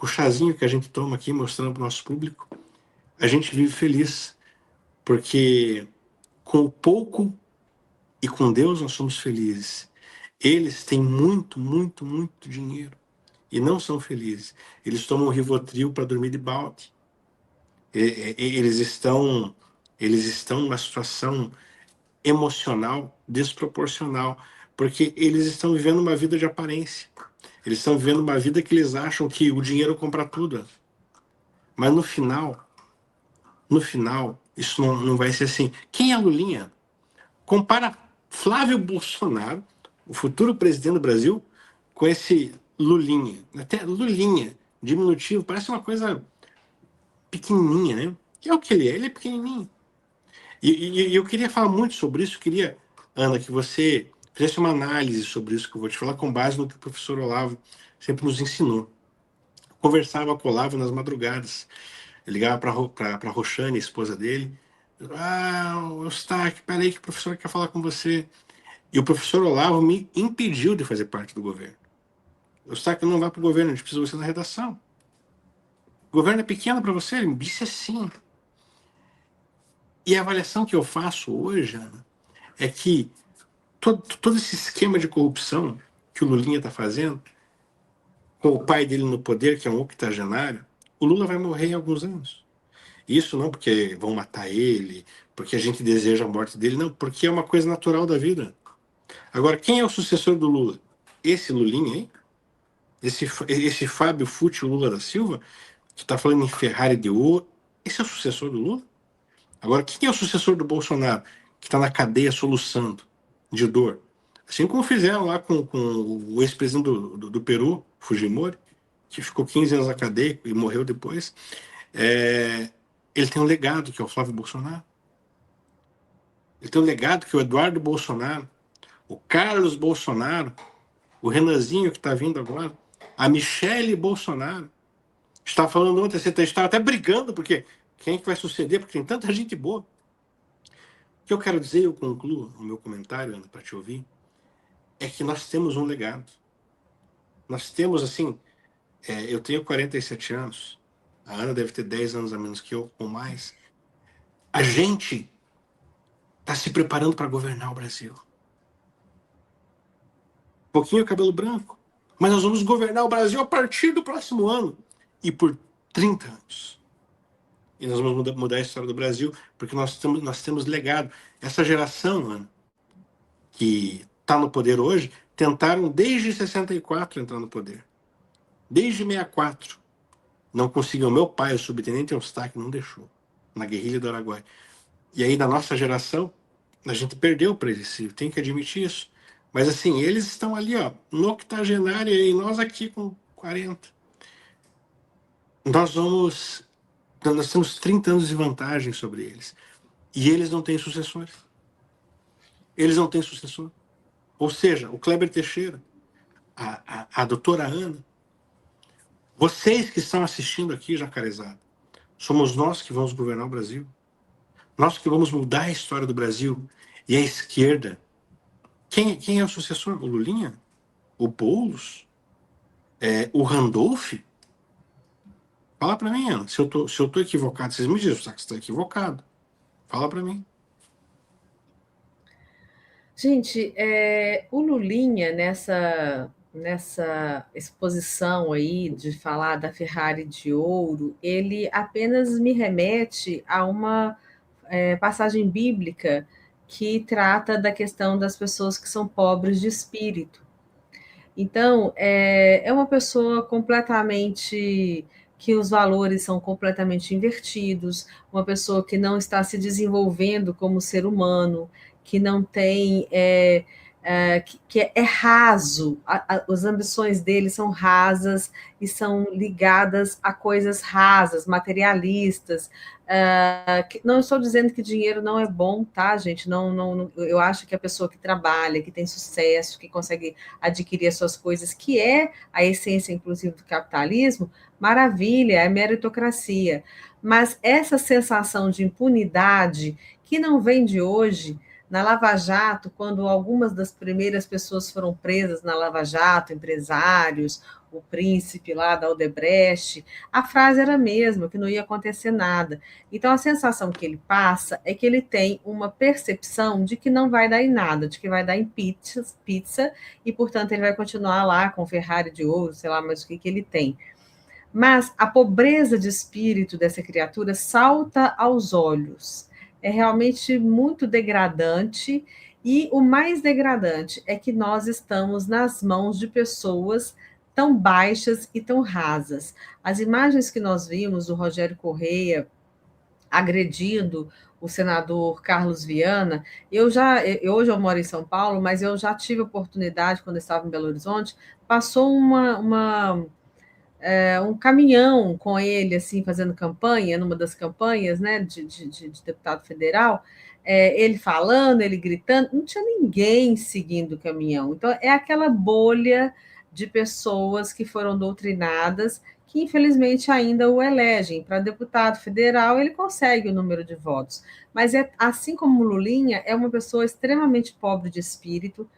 o chazinho que a gente toma aqui, mostrando para o nosso público, a gente vive feliz, porque com o pouco e com Deus nós somos felizes. Eles têm muito, muito, muito dinheiro e não são felizes. Eles tomam Rivotril para dormir de balde. Eles estão numa situação emocional desproporcional, porque eles estão vivendo uma vida de aparência. Eles estão vivendo uma vida que eles acham que o dinheiro compra tudo. Mas no final, isso não vai ser assim. Quem é Lulinha? Compara Flávio Bolsonaro, o futuro presidente do Brasil, com esse Lulinha. Até Lulinha, diminutivo, parece uma coisa pequenininha, né? Que é o que ele é pequenininho. E eu queria falar muito sobre isso, queria, Ana, que você fizesse uma análise sobre isso que eu vou te falar, com base no que o professor Olavo sempre nos ensinou. Eu conversava com o Olavo nas madrugadas, eu ligava para a Roxane, a esposa dele, Eustáquio, peraí que o professor quer falar com você. E o professor Olavo me impediu de fazer parte do governo. Eustáquio, não vai para o governo, a gente precisa de você na redação. O governo é pequeno para você? Ele me disse assim. E a avaliação que eu faço hoje, Ana, é que todo esse esquema de corrupção que o Lulinha está fazendo, com o pai dele no poder, que é um octogenário, o Lula vai morrer em alguns anos. Isso não porque vão matar ele, porque a gente deseja a morte dele, não, porque é uma coisa natural da vida. Agora, quem é o sucessor do Lula? Esse Lulinha, hein? Esse Fábio Fútil Lula da Silva, que está falando em Ferrari de ouro, esse é o sucessor do Lula? Agora, quem é o sucessor do Bolsonaro, que está na cadeia soluçando de dor? Assim como fizeram lá com o ex-presidente do Peru, Fujimori, que ficou 15 anos na cadeia e morreu depois. Ele tem um legado, que é o Flávio Bolsonaro. Ele tem um legado, que é o Eduardo Bolsonaro, o Carlos Bolsonaro, o Renanzinho, que está vindo agora, a Michele Bolsonaro. Estava falando ontem, você estava até brigando, porque quem é que vai suceder? Porque tem tanta gente boa. O que eu quero dizer, eu concluo o meu comentário, Ana, para te ouvir, é que nós temos um legado. Nós temos, assim, eu tenho 47 anos, a Ana deve ter 10 anos a menos que eu, ou mais. A gente está se preparando para governar o Brasil. Pouquinho cabelo branco, mas nós vamos governar o Brasil a partir do próximo ano e por 30 anos. E nós vamos mudar a história do Brasil, porque nós temos legado. Essa geração, Ana, que está no poder hoje, tentaram desde 64 entrar no poder. Desde 64. Não conseguiu. Meu pai, o subtenente Eustáquio, não deixou. Na guerrilha do Araguaia. E aí, da nossa geração, a gente perdeu para eles. Tem que admitir isso. Mas assim, eles estão ali, ó, no octogenário, e nós aqui com 40. Nós temos 30 anos de vantagem sobre eles. E eles não têm sucessores. Eles não têm sucessor. Ou seja, o Kleber Teixeira, a doutora Ana, vocês que estão assistindo aqui, Jacarezada, somos nós que vamos governar o Brasil. Nós que vamos mudar a história do Brasil. E a esquerda, quem é o sucessor? O Lulinha? O Boulos? O Randolph? Fala para mim, Ana. Se eu tô equivocado, vocês me dizem, que você está equivocado. Fala para mim. Gente, o Lulinha, nessa exposição aí de falar da Ferrari de ouro, ele apenas me remete a uma passagem bíblica que trata da questão das pessoas que são pobres de espírito. Então, é uma pessoa completamente que os valores são completamente invertidos, uma pessoa que não está se desenvolvendo como ser humano, que não tem, que é raso, as ambições dele são rasas e são ligadas a coisas rasas, materialistas. Não estou dizendo que dinheiro não é bom, tá, gente? Não, eu acho que a pessoa que trabalha, que tem sucesso, que consegue adquirir as suas coisas, que é a essência, inclusive, do capitalismo, maravilha, é meritocracia. Mas essa sensação de impunidade, que não vem de hoje, na Lava Jato, quando algumas das primeiras pessoas foram presas na Lava Jato, empresários, o príncipe lá da Odebrecht, a frase era a mesma, que não ia acontecer nada. Então, a sensação que ele passa é que ele tem uma percepção de que não vai dar em nada, de que vai dar em pizza e, portanto, ele vai continuar lá com Ferrari de ouro, sei lá mais o que ele tem. Mas a pobreza de espírito dessa criatura salta aos olhos. É realmente muito degradante, e o mais degradante é que nós estamos nas mãos de pessoas tão baixas e tão rasas. As imagens que nós vimos do Rogério Correia agredindo o senador Carlos Viana, hoje eu moro em São Paulo, mas eu já tive oportunidade, quando eu estava em Belo Horizonte, passou um caminhão com ele, assim, fazendo campanha, numa das campanhas, né, de deputado federal, ele falando, ele gritando, não tinha ninguém seguindo o caminhão. Então, é aquela bolha de pessoas que foram doutrinadas, que infelizmente ainda o elegem. Para deputado federal, ele consegue o número de votos. Mas, assim como o Lulinha, é uma pessoa extremamente pobre de espírito,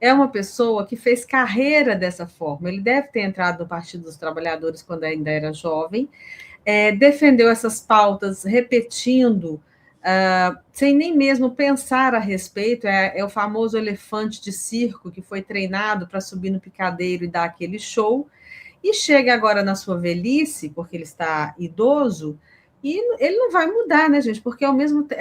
é uma pessoa que fez carreira dessa forma. Ele deve ter entrado no Partido dos Trabalhadores quando ainda era jovem, defendeu essas pautas repetindo sem nem mesmo pensar a respeito, é o famoso elefante de circo que foi treinado para subir no picadeiro e dar aquele show, e chega agora na sua velhice, porque ele está idoso, e ele não vai mudar, né, gente? Porque é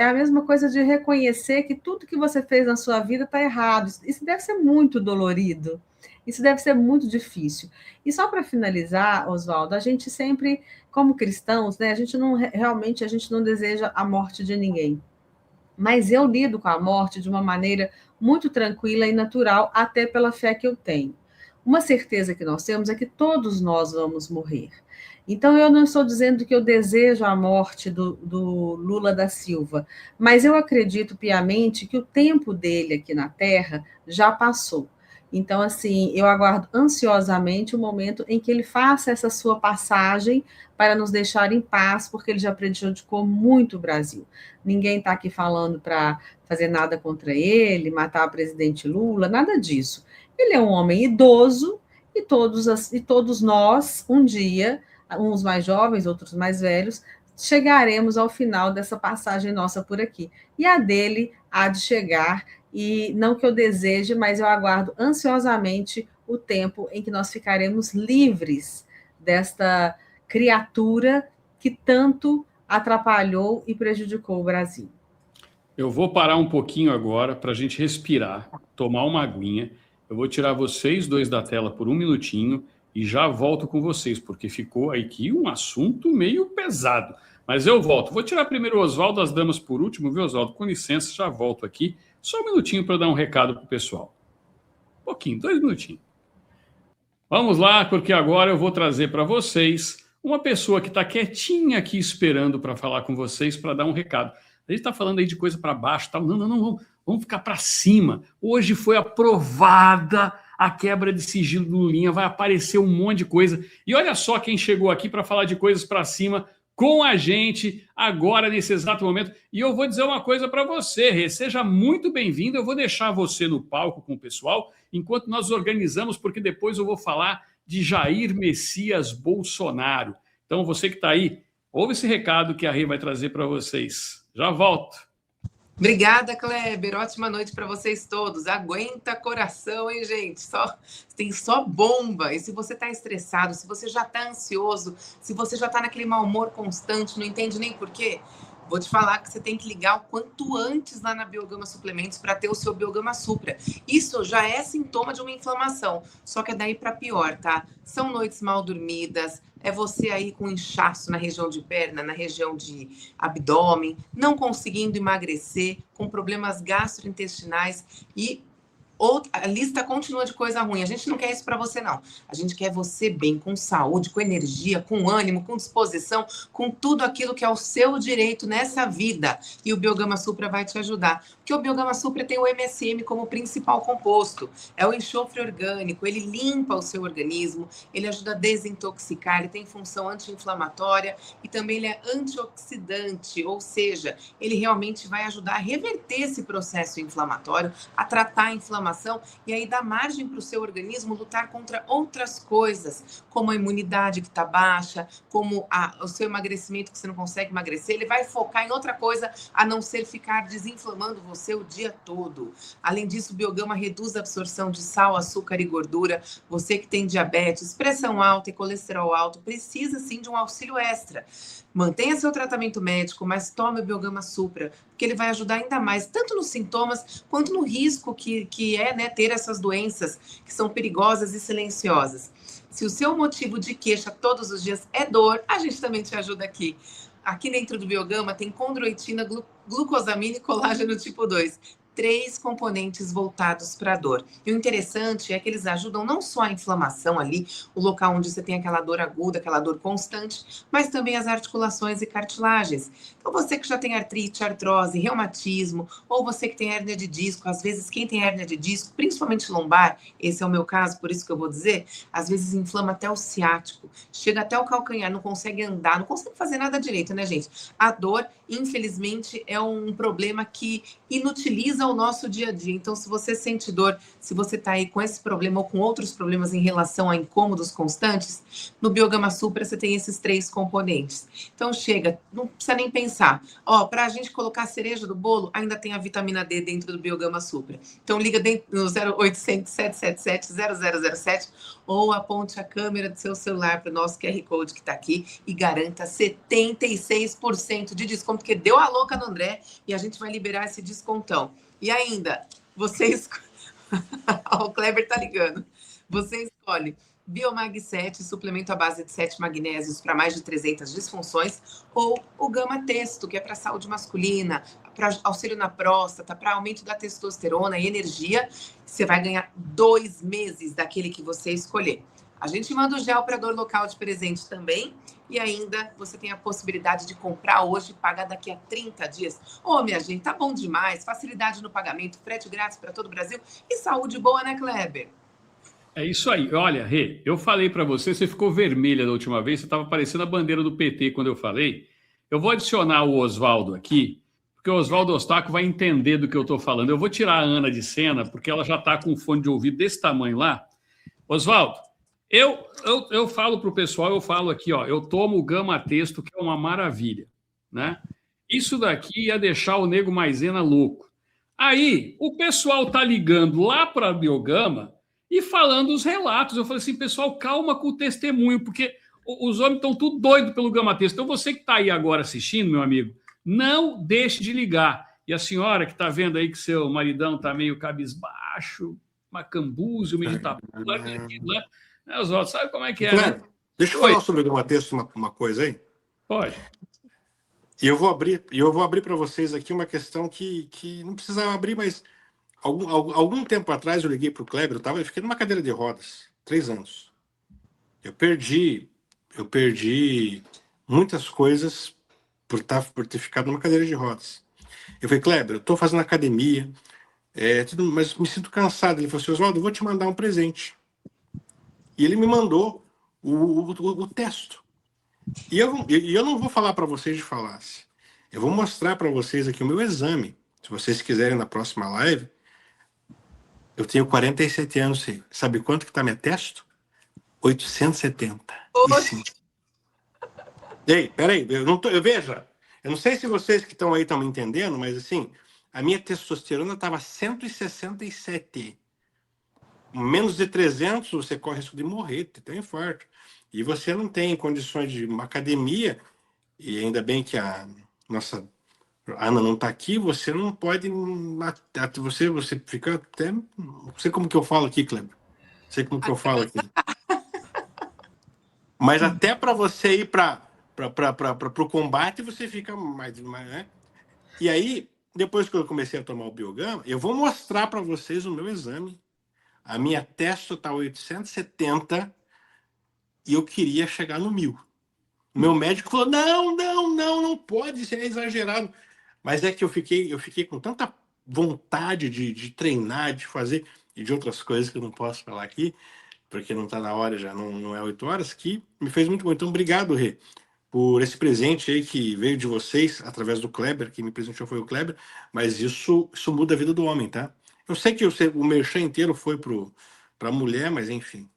a mesma coisa de reconhecer que tudo que você fez na sua vida está errado. Isso deve ser muito dolorido. Isso deve ser muito difícil. E só para finalizar, Oswaldo, a gente sempre, como cristãos, né, a gente não deseja a morte de ninguém. Mas eu lido com a morte de uma maneira muito tranquila e natural, até pela fé que eu tenho. Uma certeza que nós temos é que todos nós vamos morrer. Então, eu não estou dizendo que eu desejo a morte do Lula da Silva, mas eu acredito piamente que o tempo dele aqui na Terra já passou. Então, assim, eu aguardo ansiosamente o momento em que ele faça essa sua passagem para nos deixar em paz, porque ele já prejudicou muito o Brasil. Ninguém está aqui falando para fazer nada contra ele, matar o presidente Lula, nada disso. Ele é um homem idoso e todos nós, um dia, uns mais jovens, outros mais velhos, chegaremos ao final dessa passagem nossa por aqui. E a dele há de chegar, e não que eu deseje, mas eu aguardo ansiosamente o tempo em que nós ficaremos livres desta criatura que tanto atrapalhou e prejudicou o Brasil. Eu vou parar um pouquinho agora para a gente respirar, tomar uma aguinha. Eu vou tirar vocês dois da tela por um minutinho e já volto com vocês, porque ficou aqui um assunto meio pesado. Mas eu volto. Vou tirar primeiro o Oswaldo, as damas por último, viu, Oswaldo? Com licença, já volto aqui. Só um minutinho para dar um recado para o pessoal. Um pouquinho, 2 minutinhos. Vamos lá, porque agora eu vou trazer para vocês uma pessoa que está quietinha aqui esperando para falar com vocês, para dar um recado. A gente está falando aí de coisa para baixo, tal. Não, vamos ficar para cima. Hoje foi aprovada a quebra de sigilo do Lulinha, vai aparecer um monte de coisa. E olha só quem chegou aqui para falar de coisas para cima com a gente agora, nesse exato momento. E eu vou dizer uma coisa para você, Rê, seja muito bem-vindo. Eu vou deixar você no palco com o pessoal, enquanto nós organizamos, porque depois eu vou falar de Jair Messias Bolsonaro. Então, você que está aí, ouve esse recado que a Rê vai trazer para vocês. Já volto. Obrigada, Kleber. Ótima noite para vocês todos. Aguenta coração, hein, gente? Tem só bomba. E se você está estressado, se você já está ansioso, se você já está naquele mau humor constante, não entende nem por quê, vou te falar que você tem que ligar o quanto antes lá na Biogama Suplementos para ter o seu Biogama Supra. Isso já é sintoma de uma inflamação, só que é daí para pior, tá? São noites mal dormidas, é você aí com inchaço na região de perna, na região de abdômen, não conseguindo emagrecer, com problemas gastrointestinais e a lista continua de coisa ruim. A gente não quer isso para você, não. A gente quer você bem, com saúde, com energia, com ânimo, com disposição, com tudo aquilo que é o seu direito nessa vida. E o Biogama Supra vai te ajudar. Porque o Biogama Supra tem o MSM como principal composto. É o enxofre orgânico, ele limpa o seu organismo, ele ajuda a desintoxicar, ele tem função anti-inflamatória e também ele é antioxidante, ou seja, ele realmente vai ajudar a reverter esse processo inflamatório, a tratar a inflamação e aí dá margem para o seu organismo lutar contra outras coisas, como a imunidade que está baixa, como o seu emagrecimento que você não consegue emagrecer. Ele vai focar em outra coisa a não ser ficar desinflamando você o dia todo. Além disso, o Biogama reduz a absorção de sal, açúcar e gordura. Você que tem diabetes, pressão alta e colesterol alto precisa sim de um auxílio extra. Mantenha seu tratamento médico, mas tome o Biogama Supra, porque ele vai ajudar ainda mais, tanto nos sintomas quanto no risco que é, né, ter essas doenças que são perigosas e silenciosas. Se o seu motivo de queixa todos os dias é dor, a gente também te ajuda aqui. Aqui dentro do Biogama tem condroitina, glucosamina e colágeno tipo 2. 3 componentes voltados para a dor. E o interessante é que eles ajudam não só a inflamação ali, o local onde você tem aquela dor aguda, aquela dor constante, mas também as articulações e cartilagens. Então você que já tem artrite, artrose, reumatismo, ou você que tem hérnia de disco, às vezes quem tem hérnia de disco, principalmente lombar, esse é o meu caso, por isso que eu vou dizer, às vezes inflama até o ciático, chega até o calcanhar, não consegue andar, não consegue fazer nada direito, né, gente? A dor, infelizmente, é um problema que inutiliza o nosso dia a dia. Então, se você sente dor, se você está aí com esse problema ou com outros problemas em relação a incômodos constantes, no Biogama Supra você tem esses 3 componentes. Então, chega, não precisa nem pensar. Para a gente colocar a cereja do bolo, ainda tem a vitamina D dentro do Biogama Supra. Então, liga no 0800 777 0007 ou aponte a câmera do seu celular para o nosso QR Code que está aqui e garanta 76% de desconto, porque deu a louca no André e a gente vai liberar esse descontão. E ainda, vocês... o Kleber tá ligando. Você escolhe Biomag 7, suplemento à base de 7 magnésios para mais de 300 disfunções, ou o Gama Testo, que é para saúde masculina, para auxílio na próstata, para aumento da testosterona e energia. Você vai ganhar 2 meses daquele que você escolher. A gente manda o gel para dor local de presente também. E ainda você tem a possibilidade de comprar hoje e pagar daqui a 30 dias. Minha gente, tá bom demais. Facilidade no pagamento, frete grátis para todo o Brasil e saúde boa, né, Kleber? É isso aí. Olha, Rê, eu falei para você, você ficou vermelha da última vez, você estava parecendo a bandeira do PT quando eu falei. Eu vou adicionar o Oswaldo aqui, porque o Oswaldo Ostaco vai entender do que eu estou falando. Eu vou tirar a Ana de cena, porque ela já está com um fone de ouvido desse tamanho lá. Oswaldo, eu falo para o pessoal, eu falo aqui, eu tomo o Gama Testo, que é uma maravilha, né? Isso daqui ia deixar o Nego Maisena louco. Aí, o pessoal tá ligando lá para a Biogama e falando os relatos. Eu falei assim, pessoal, calma com o testemunho, porque os homens estão tudo doidos pelo Gama Testo. Então, você que está aí agora assistindo, meu amigo, não deixe de ligar. E a senhora que está vendo aí que seu maridão está meio cabisbaixo, macambúzio, meditabundo, né? Oswaldo, sabe como é que é, né? Deixa eu falar sobre o Gama Testo uma coisa aí. Pode. E eu vou abrir para vocês aqui uma questão que não precisava abrir, mas algum tempo atrás eu liguei para o Kleber, eu fiquei numa cadeira de rodas, 3 anos. Eu perdi muitas coisas por ter ficado numa cadeira de rodas. Eu falei, Kleber, eu estou fazendo academia, mas me sinto cansado. Ele falou assim, Oswaldo, eu vou te mandar um presente. E ele me mandou o testo. E eu não vou falar para vocês de falácia. Eu vou mostrar para vocês aqui o meu exame. Se vocês quiserem na próxima live, eu tenho 47 anos. Sabe quanto que está meu testo? 870. Ei, peraí, veja, eu não sei se vocês que estão aí estão me entendendo, mas assim, a minha testosterona estava 167. Menos de 300, você corre risco de morrer, de ter um infarto. E você não tem condições de uma academia, e ainda bem que a nossa Ana não está aqui, você não pode... Você fica até... Não sei como que eu falo aqui, Kleber. Não sei como que eu falo aqui. Mas até para você ir para o combate, você fica mais... né? E aí, depois que eu comecei a tomar o Biogama, eu vou mostrar para vocês o meu exame. A minha testo está 870 e eu queria chegar no 1000. O meu médico falou, não pode, isso é exagerado. Mas é que eu fiquei com tanta vontade de treinar, de fazer, e de outras coisas que eu não posso falar aqui, porque não está na hora, já não é 8 horas, que me fez muito bom. Então, obrigado, Rê, por esse presente aí que veio de vocês, através do Kleber, quem me presenteou foi o Kleber, mas isso muda a vida do homem, tá? Eu sei que o merchan inteiro foi para a mulher, mas enfim.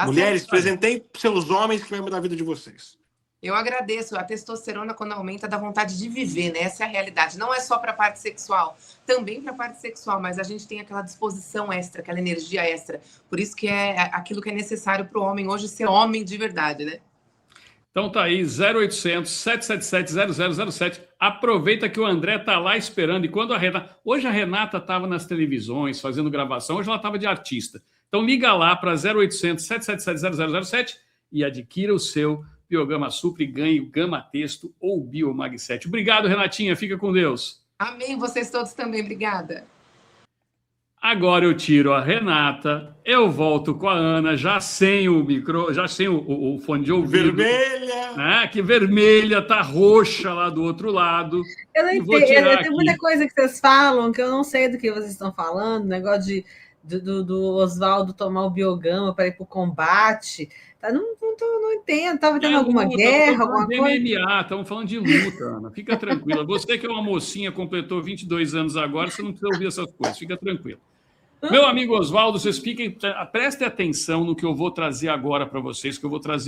Mulheres, presentei seus homens que vai mudar a vida de vocês. Eu agradeço. A testosterona, quando aumenta, dá vontade de viver, né? Essa é a realidade. Não é só para a parte sexual, também para a parte sexual, mas a gente tem aquela disposição extra, aquela energia extra. Por isso que é aquilo que é necessário para o homem hoje ser homem de verdade, né? Então tá aí, 0800 777 0007. Aproveita que o André tá lá esperando. E quando hoje a Renata estava nas televisões fazendo gravação, hoje ela estava de artista. Então liga lá para 0800 777 0007 e adquira o seu Biogama Supra e ganhe o Gama Testo ou o Biomag 7. Obrigado, Renatinha. Fica com Deus. Amém. Vocês todos também. Obrigada. Agora eu tiro a Renata, eu volto com a Ana, já sem o o fone de ouvido. Vermelha! Né? Que vermelha, tá roxa lá do outro lado. Eu não entendo, tem muita coisa que vocês falam que eu não sei do que vocês estão falando, negócio de do Oswaldo tomar o Biogama para ir para o combate. Tá, não entendo. Estava tendo alguma guerra, alguma coisa? MMA, estamos falando de luta, Ana. Fica tranquila. Você que é uma mocinha, completou 22 anos agora, você não precisa ouvir essas coisas. Fica tranquilo. Meu amigo Oswaldo, vocês prestem atenção no que eu vou trazer agora para vocês, que eu vou trazer